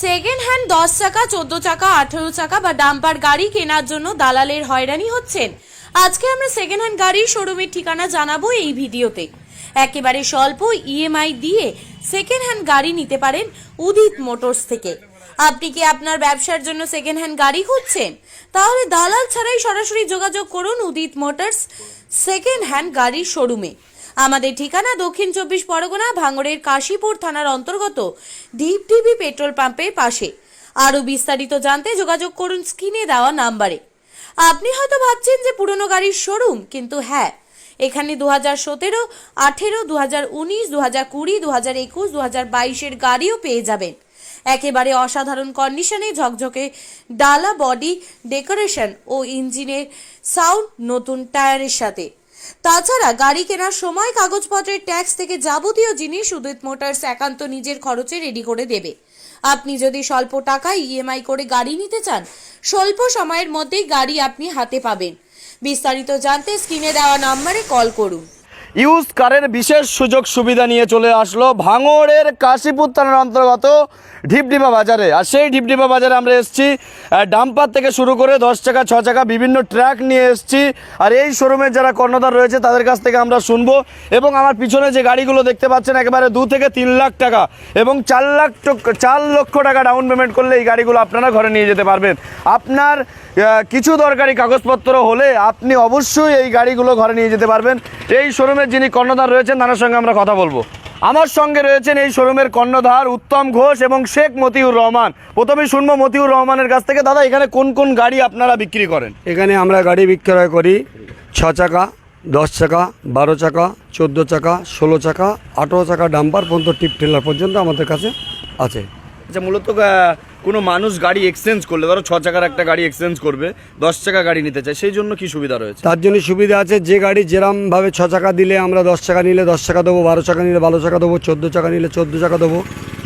Second hand 10 চাকা 14 চাকা 18 চাকা বা ডাম্পার গাড়ি কেনার জন্য দালালের হয়রানি হচ্ছেন। আজকে আমরা সেকেন্ড হ্যান্ড গাড়ির শোরুমের ঠিকানা জানাবো এই ভিডিওতে। একেবারে স্বল্প ইএমআই দিয়ে সেকেন্ড হ্যান্ড গাড়ি নিতে পারেন উদিত মোটরস থেকে। আপনি কি আপনার ব্যবসার জন্য সেকেন্ড হ্যান্ড গাড়ি খুঁজছেন? তাহলে দালাল ছাড়াই সরাসরি যোগাযোগ করুন উদিত মোটরস সেকেন্ড হ্যান্ড গাড়ির শোরুমে। আমাদের ঠিকানা দক্ষিণ 24 পরগনা ভাঙড়ের কাশীপুর থানার অন্তর্গত ডিপটিভি পেট্রোল পাম্পের পাশে। আরো বিস্তারিত জানতে যোগাযোগ করুন স্ক্রিনে দেওয়া নাম্বারে। আপনি হয়তো ভাবছেন যে পুরনো গাড়ির শোরুম, কিন্তু হ্যাঁ, এখানে 2017, 18, 2019, 2020, 2021, 2022 গাড়িও পেয়ে যাবেন একেবারে অসাধারণ কন্ডিশনে। ঝকঝকে ডালা বডি ডেকোরেশন ও ইঞ্জিনের সাউন্ড নতুন টায়ারের সাথে। তাছাড়া গাড়ি কেনার সময় কাগজপত্রের ট্যাক্স থেকে যাবতীয় জিনিস উদিত মোটরস একান্ত নিজের খরচে রেডি করে দেবে। আপনি যদি স্বল্প টাকায় ইএমআই করে গাড়ি নিতে চান, স্বল্প সময়ের মধ্যেই গাড়ি আপনি হাতে পাবেন। বিস্তারিত জানতে স্ক্রিনে দেওয়া নম্বরে কল করুন। ইউজ কারের বিশেষ সুযোগ সুবিধা নিয়ে চলে আসলো ভাঙড়ের কাশীপুর থানার অন্তর্গত ঢিপঢিপা বাজারে। আর সেই ঢিপঢিপা বাজারে আমরা এসেছি ডাম্পার থেকে শুরু করে 10 চাকা 6 চাকা বিভিন্ন ট্রাক নিয়ে এসেছি। আর এই শোরুমের যারা কর্ণধার রয়েছে তাদের কাছ থেকে আমরা শুনবো। এবং আমার পিছনে যে গাড়িগুলো দেখতে পাচ্ছেন একেবারে 2 থেকে 3 লাখ টাকা এবং 4 লক্ষ টাকা ডাউন পেমেন্ট করলে এই গাড়িগুলো আপনারা ঘরে নিয়ে যেতে পারবেন। আপনার কিছু দরকারি কাগজপত্র হলে আপনি অবশ্যই এই গাড়িগুলো ঘরে নিয়ে যেতে পারবেন। এই শোরুমের যিনি কর্ণধার রয়েছেন তার সঙ্গে আমরা কথা বলবো। আমার সঙ্গে রয়েছেন এই শোরুমের কর্ণধার উত্তম ঘোষ এবং শেখ মতিউর রহমান। প্রথমেই শুনবো মতিউর রহমানের কাছ থেকে। দাদা, এখানে কোন কোন গাড়ি আপনারা বিক্রি করেন? এখানে আমরা গাড়ি বিক্রয় করি 6 চাকা, 10 চাকা, 12 চাকা, 14 চাকা, 16 চাকা, 18 চাকা ডাম্পার পর্যন্ত টিপ ট্রেলার পর্যন্ত আমাদের কাছে আছে। আচ্ছা, মূলত কোনো মানুষ গাড়ি এক্সচেঞ্জ করলে, ধরো 6 চাকার একটা গাড়ি এক্সচেঞ্জ করবে, 10 চাকা গাড়ি নিতে চায়, সেই জন্য কি সুবিধা রয়েছে? তার জন্য সুবিধা আছে, যে গাড়ি যেরমভাবে 6 চাকা দিলে আমরা 10 চাকা নিলে 10 চাকা দেবো, 12 চাকা নিলে 12 চাকা দেবো, 14 চাকা নিলে 14 চাকা দেবো,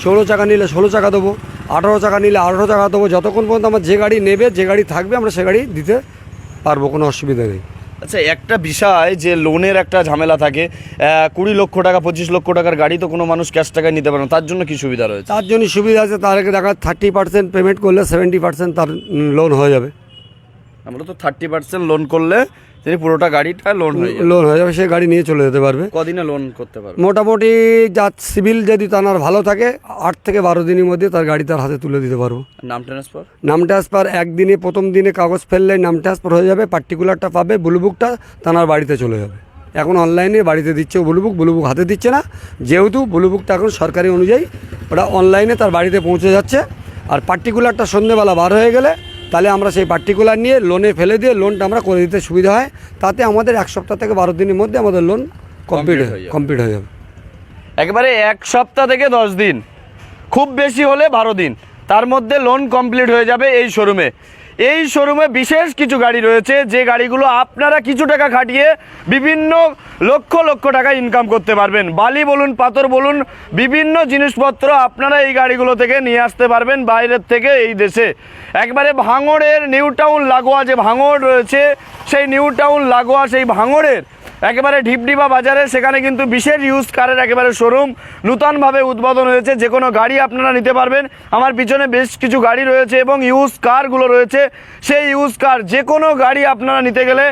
16 চাকা নিলে 16 চাকা দেবো, 18 চাকা নিলে 18 চাকা দেবো। যতক্ষণ পর্যন্ত আমার যে গাড়ি নেবে, যে গাড়ি থাকবে, আমরা সে গাড়ি দিতে পারবো, কোনো অসুবিধা নেই। আচ্ছা, একটা বিষয় যে লোনের একটা ঝামেলা থাকে, 20 লক্ষ টাকা 25 লক্ষ টাকার গাড়ি তো কোনো মানুষ ক্যাশ টাকায় নিতে পারে না, তার জন্য কি সুবিধা রয়েছে? তার জন্য সুবিধা আছে, তার আগে দেখা 30% পেমেন্ট করলে 70% তার লোন হয়ে যাবে। আমরা তো 30% লোন করলে তিনি পুরোটা গাড়িটা লোন হয়ে যাবে, সে গাড়ি নিয়ে চলে যেতে পারবে। কদিনে লোন করতে পারবে? মোটামুটি যা সিভিল যদি তার ভালো থাকে 8 থেকে 12 দিনের মধ্যে তার গাড়ি তার হাতে তুলে দিতে পারবো। নাম ট্রান্সফার একদিনে, প্রথম দিনে কাগজ ফেললে নাম ট্রান্সফার হয়ে যাবে, পার্টিকুলারটা পাবে, ব্লুবুকটা তার বাড়িতে চলে যাবে। এখন অনলাইনে বাড়িতে দিচ্ছে ব্লুবুক হাতে দিচ্ছে না, যেহেতু ব্লুবুকটা এখন সরকারি অনুযায়ী ওটা অনলাইনে তার বাড়িতে পৌঁছে যাচ্ছে। আর পার্টিকুলারটা সন্ধ্যেবেলা বার হয়ে গেলে তাহলে আমরা সেই পার্টিকুলার নিয়ে লোনে ফেলে দিয়ে লোনটা আমরা করে দিতে সুবিধা হয়। তাতে আমাদের 1 সপ্তাহ থেকে 12 দিনের মধ্যে আমাদের লোন কমপ্লিট হয়ে যাবে। একেবারে 1 সপ্তাহ থেকে 10 দিন, খুব বেশি হলে 12 দিন, তার মধ্যে লোন কমপ্লিট হয়ে যাবে এই শোরুমে। এই শোরুমে বিশেষ কিছু গাড়ি রয়েছে, যে গাড়িগুলো আপনারা কিছু টাকা খাটিয়ে বিভিন্ন লক্ষ লক্ষ টাকা ইনকাম করতে পারবেন। বালি বলুন, পাথর বলুন, বিভিন্ন জিনিসপত্র আপনারা এই গাড়িগুলো থেকে নিয়ে আসতে পারবেন বাইরের থেকে এই দেশে। একবারে ভাঙড়ের নিউ টাউন লাগোয়া যে ভাঙড় রয়েছে, সেই নিউ টাউন লাগোয়া সেই ভাঙড়ের একেবারে ঢিপঢিপা বাজারে, সেখানে কিন্তু বিশেষ ইউজ কারের একেবারে শোরুম নূতনভাবে উদ্বোধন হয়েছে। যে কোনো গাড়ি আপনারা নিতে পারবেন। আমার পিছনে বেশ কিছু গাড়ি রয়েছে এবং ইউজ কারগুলো রয়েছে। সেই ইউজ কার যে কোনো গাড়ি আপনারা নিতে গেলে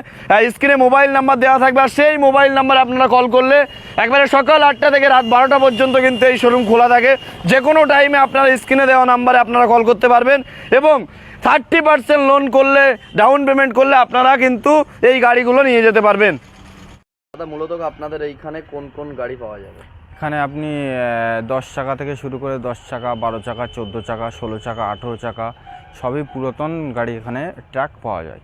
স্ক্রিনে মোবাইল নাম্বার দেওয়া থাকবে, আর সেই মোবাইল নাম্বার আপনারা কল করলে একবারে সকাল 8টা থেকে রাত 12টা পর্যন্ত কিন্তু এই শোরুম খোলা থাকে। যে কোনো টাইমে আপনারা স্ক্রিনে দেওয়া নাম্বারে আপনারা কল করতে পারবেন এবং 30% লোন করলে, ডাউন পেমেন্ট করলে আপনারা কিন্তু এই গাড়িগুলো নিয়ে যেতে পারবেন। মূলত আপনাদের এইখানে কোন কোন গাড়ি পাওয়া যাবে? এখানে আপনি 10 চাকা থেকে শুরু করে 10 চাকা, 12 চাকা, 14 চাকা, 16 চাকা, 18 চাকা সবই পুরাতন গাড়ি এখানে ট্রাক পাওয়া যায়।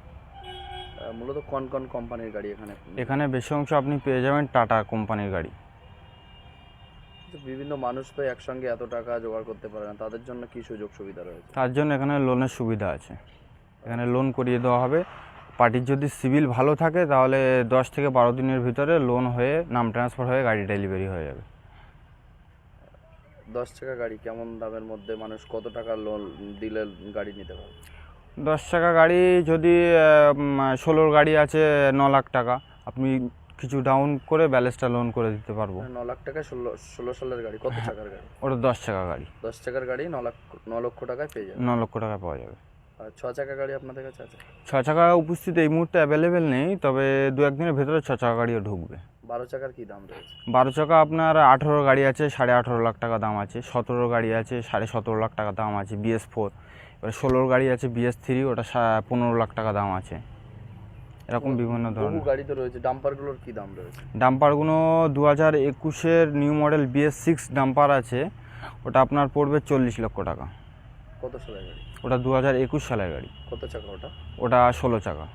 মূলত কোন কোন কোম্পানির গাড়ি এখানে? এখানে বেশি অংশ আপনি পেয়ে যাবেন টাটা কোম্পানির গাড়ি। বিভিন্ন মানুষ তো একসঙ্গে এত টাকা জোগাড় করতে পারে না, তাদের জন্য কি সুযোগ সুবিধা রয়েছে? তার জন্য এখানে লোনের সুবিধা আছে, এখানে লোন করিয়ে দেওয়া হবে। পার্টির যদি সিভিল ভালো থাকে তাহলে 10 থেকে 12 দিনের ভিতরে লোন হয়ে নাম ট্রান্সফার হয়ে গাড়ি ডেলিভারি হয়ে যাবে। 10 টাকা গাড়ি কেমন দামের মধ্যে মানুষ কত টাকা লোন দিলে গাড়ি নিতে পারবে? 10 চাকা গাড়ি যদি 16 গাড়ি আছে 9 লাখ টাকা, আপনি কিছু ডাউন করে ব্যালেন্সটা লোন করে দিতে পারবো। 9 লাখ টাকায় 16 সালের গাড়ি, কত চাকার গাড়ি? ওটা 10 চাকা গাড়ি। 10 চাকার গাড়ি 9 লক্ষ টাকায় পেয়ে যাবে। 9 লক্ষ টাকা পাওয়া যাবে। আর 6 চাকা গাড়ি আপনাদের কাছে আছে? 6 চাকা উপস্থিত এই মুহূর্তে অ্যাভেলেবেল নেই, তবে 2-1 দিনের ভেতরে 6 চাকা গাড়িও ঢুকবে। 12 চাকার কি দাম রয়েছে? 12 চাকা আপনার 18 গাড়ি আছে, 18.5 লাখ টাকা দাম আছে। 17 গাড়ি আছে, 17.5 লাখ টাকা দাম আছে BS4। এবার 16 গাড়ি আছে BS3, ওটা 15 লাখ টাকা দাম আছে। এরকম বিভিন্ন বহু ধরনের গাড়ি তো রয়েছে। ডাম্পারগুলোর কি দাম রয়েছে? ডাম্পারগুলো 2021-এর নিউ মডেল BS6 ডাম্পার আছে, ওটা আপনার পড়বে 40 লক্ষ টাকা। কত সালের গাড়ি? ওটা 2021 সালের গাড়ি। কত চাকা ওটা? ওটা 16 চাকা।